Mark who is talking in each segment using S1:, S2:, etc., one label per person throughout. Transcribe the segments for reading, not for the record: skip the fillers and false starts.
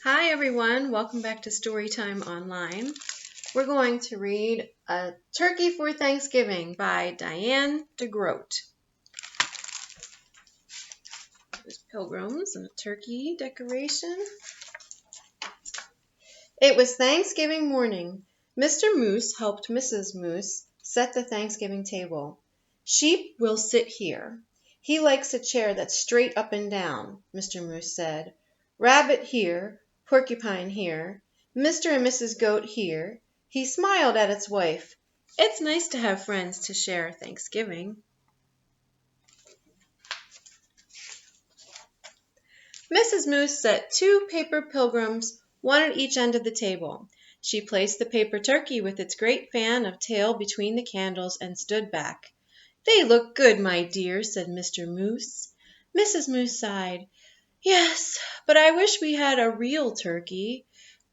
S1: Hi everyone, welcome back to Storytime Online. We're going to read A Turkey for Thanksgiving by Diane DeGroat. There's pilgrims and a turkey decoration. It was Thanksgiving morning. Mr. Moose helped Mrs. Moose set the Thanksgiving table. Sheep will sit here. He likes a chair that's straight up and down, Mr. Moose said. Rabbit here, Porcupine here, Mr. and Mrs. Goat here. He smiled at his wife. It's nice to have friends to share Thanksgiving. Mrs. Moose set 2 paper pilgrims, one at each end of the table. She placed the paper turkey with its great fan of tail between the candles and stood back. They look good, my dear, said Mr. Moose. Mrs. Moose sighed. Yes, but I wish we had a real turkey.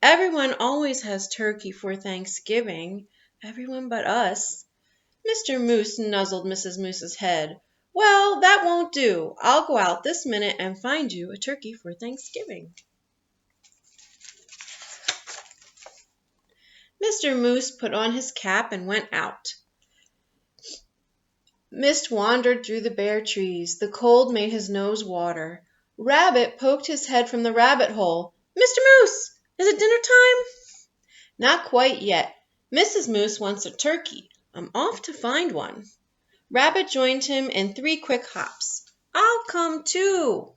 S1: Everyone always has turkey for Thanksgiving, everyone but us. Mr. Moose nuzzled Mrs. Moose's head. Well, that won't do. I'll go out this minute and find you a turkey for Thanksgiving. Mr. Moose put on his cap and went out. Mist wandered through the bare trees. The cold made his nose water. Rabbit poked his head from the rabbit hole. Mr. Moose, is it dinner time? Not quite yet. Mrs. Moose wants a turkey. I'm off to find one. Rabbit joined him in 3 quick hops. I'll come too.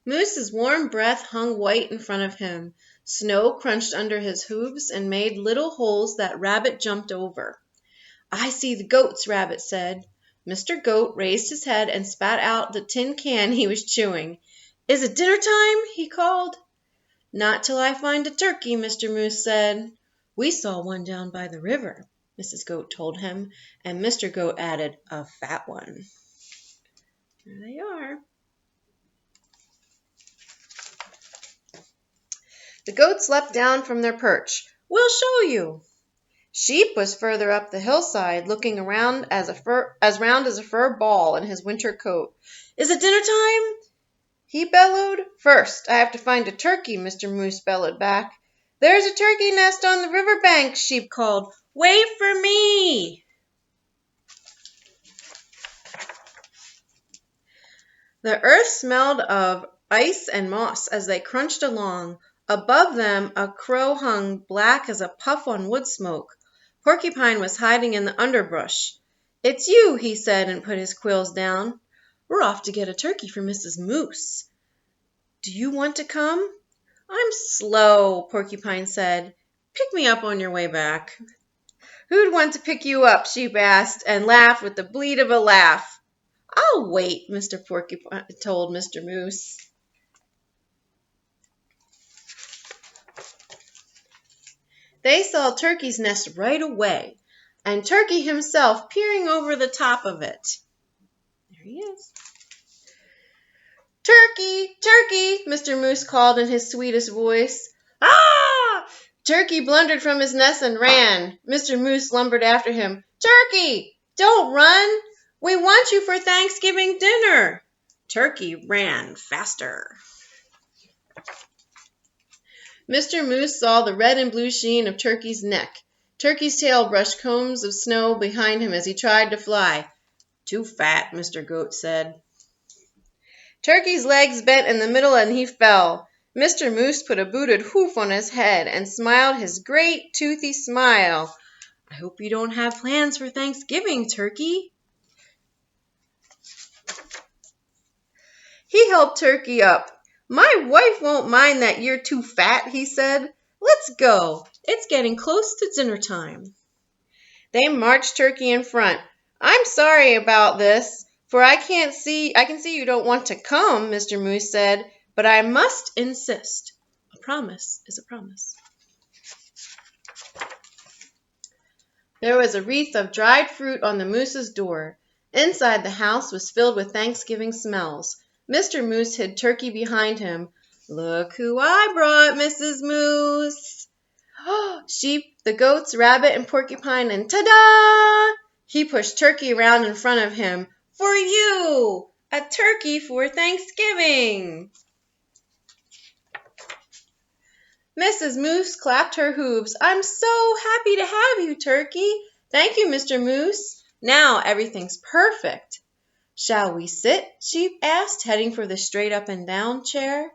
S1: Moose's warm breath hung white in front of him. Snow crunched under his hooves and made little holes that Rabbit jumped over. I see the goats, Rabbit said. Mr. Goat raised his head and spat out the tin can he was chewing. Is it dinner time? He called. Not till I find a turkey, Mr. Moose said. We saw one down by the river, Mrs. Goat told him, and Mr. Goat added, a fat one. There they are. The goats leapt down from their perch. We'll show you. Sheep was further up the hillside, looking around as round as a fur ball in his winter coat. Is it dinner time? He bellowed. First, I have to find a turkey, Mr. Moose bellowed back. There's a turkey nest on the river bank, Sheep called. Wait for me! The earth smelled of ice and moss as they crunched along. Above them, a crow hung black as a puff on wood smoke. Porcupine was hiding in the underbrush. It's you, he said, and put his quills down. We're off to get a turkey for Mrs. Moose. Do you want to come? I'm slow, Porcupine said. Pick me up on your way back. Who'd want to pick you up? Sheep asked, and laughed with the bleat of a laugh. I'll wait, Mr. Porcupine told Mr. Moose. They saw Turkey's nest right away, and Turkey himself peering over the top of it. There he is. Turkey, Turkey, Mr. Moose called in his sweetest voice. Ah! Turkey blundered from his nest and ran. Mr. Moose lumbered after him. Turkey, don't run. We want you for Thanksgiving dinner. Turkey ran faster. Mr. Moose saw the red and blue sheen of Turkey's neck. Turkey's tail brushed combs of snow behind him as he tried to fly. Too fat, Mr. Goat said. Turkey's legs bent in the middle and he fell. Mr. Moose put a booted hoof on his head and smiled his great toothy smile. I hope you don't have plans for Thanksgiving, Turkey. He helped Turkey up. My wife won't mind that you're too fat, he said. Let's go. It's getting close to dinner time. They marched Turkey in front. I'm sorry about this, for I can see you don't want to come, Mr. Moose said, but I must insist. A promise is a promise. There was a wreath of dried fruit on the moose's door. Inside the house was filled with Thanksgiving smells. Mr. Moose hid Turkey behind him. Look who I brought, Mrs. Moose. Sheep, the goats, Rabbit, and Porcupine, and ta-da! He pushed Turkey around in front of him. For you! a turkey for Thanksgiving. Mrs. Moose clapped her hooves. I'm so happy to have you, Turkey. Thank you, Mr. Moose. Now everything's perfect. Shall we sit? She asked, heading for the straight up and down chair.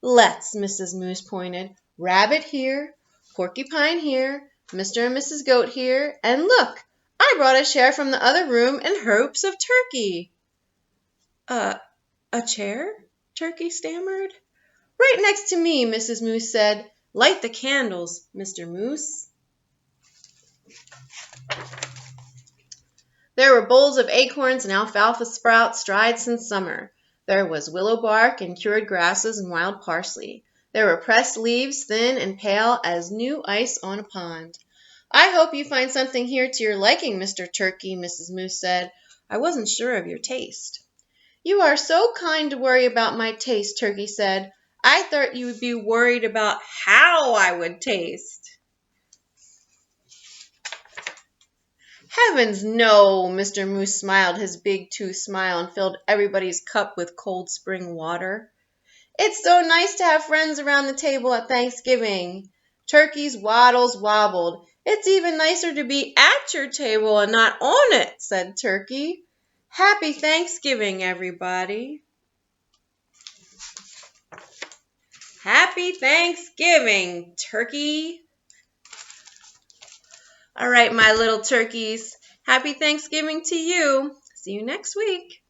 S1: Let's, Mrs. Moose pointed. Rabbit here, Porcupine here, Mr. and Mrs. Goat here, and look, I brought a chair from the other room in hopes of Turkey. A chair? Turkey stammered. Right next to me, Mrs. Moose said. Light the candles, Mr. Moose. There were bowls of acorns and alfalfa sprouts dried since summer. There was willow bark and cured grasses and wild parsley. There were pressed leaves, thin and pale as new ice on a pond. I hope you find something here to your liking, Mr. Turkey, Mrs. Moose said. I wasn't sure of your taste. You are so kind to worry about my taste, Turkey said. I thought you would be worried about how I would taste. Heavens, no, Mr. Moose smiled his big tooth smile and filled everybody's cup with cold spring water. It's so nice to have friends around the table at Thanksgiving. Turkey's waddles wobbled. It's even nicer to be at your table and not on it, said Turkey. Happy Thanksgiving, everybody. Happy Thanksgiving, Turkey. All right, my little turkeys. Happy Thanksgiving to you. See you next week.